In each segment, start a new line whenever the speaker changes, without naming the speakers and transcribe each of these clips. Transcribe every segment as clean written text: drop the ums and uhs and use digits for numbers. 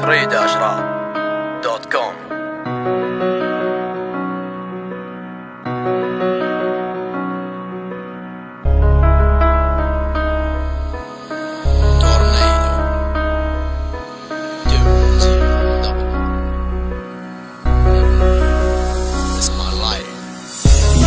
3-ra.com.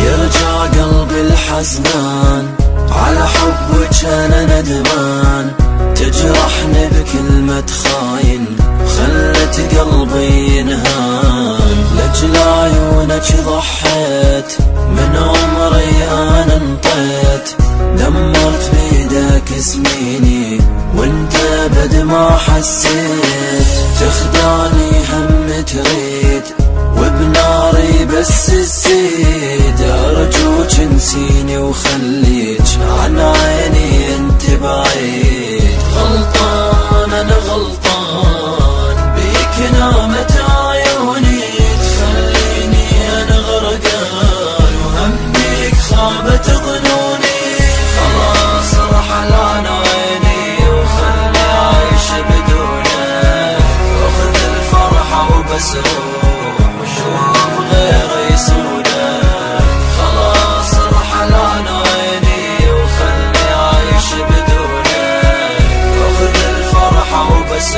يرجع قلبي الحزنان على حبك انا ندمان، تجرحني بكلمة خاين خلت قلبي ينهان، لأجل عيونك ضحيت من عمري انا انطيت، دمرت بيدك سنيني وانت بد ما حسيت، تخدعني هم تريد وبناري بس الزيد، أرجوك انسيني وخليك عن عيني انت بعيد، غلطان انا غلطان بيك نامت عيوني، تخليني انا غرقان وهم بيك خابت ظنوني، خلاص رحل عن عيني وخلي عايش بدونك، واخذ الفرحة وبس وشوف غيره يسودك، خلاص رحل عن عيني وخلي عايش بدونك، واخذ الفرحة وبس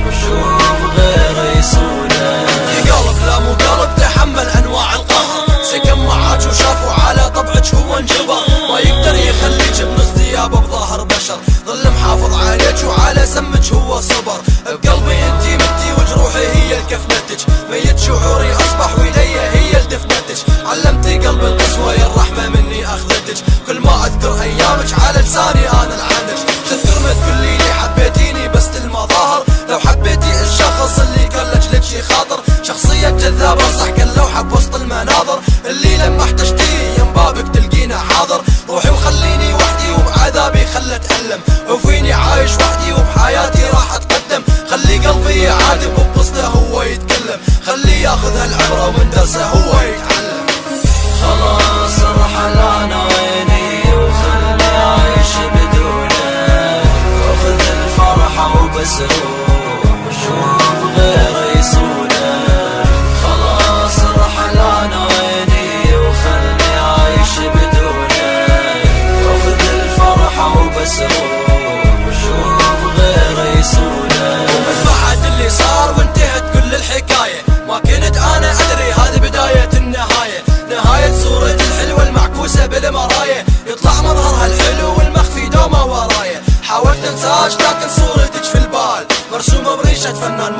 وشوف غيره يسودك.
يا قلب لا مو قلب تحمل انواع القهر، سكن معاك وشافوا على طبعك هو انجبر، ما يقدر يخليك بنص ثيابه بظاهر بشر، ظل محافظ عليك وعلى سمك هو صبر، بقلبي انتي متي وجروحي هي الكفنتك، ميت شعوري اصبح ويدي هي الدفنتك، علمتي قلب القسوة يا الرحمة مني اخذتك، كل ما اذكر ايامك على لساني انا العنك، تذكر ما تقولي لي حبيتيني بس المظاهر، لو حبيتي الشخص اللي كان لجلك يخاطر، شخصية جذابة صح كاللوحة بوسط المناظر، اللي لما احتجتيه ينبابك تلقينا حاضر، روحي وخليني وحدي وبعذابي خلى اتألم، وفيني عايش وحدي وبحياتي راح اتقدم، خلي قلبي يعاتب وبقصده هو يتكلم، خلي ياخذ هالعبرة ومن درسه هو يتعلم،
خلاص رحل عن عيني وخلي عايش بدونك، واخذ الفرحة وبس وشوف غيره يسودك، خلاص رحل عن عيني وخلي عايش بدونك، واخذ الفرحة وبس وشوف غيره يسودك.
ومن بعد اللي صار وانتهت كل الحكاية، ما كنت انا ادري هذه بداية النهاية، نهاية صورة الحلوة المعكوسة بالمراية، يطلع مظهرها الحلو والمخفي دوما ورايا، حاولت انساش لكن صورتك في البال، مرسومة بريشة فنان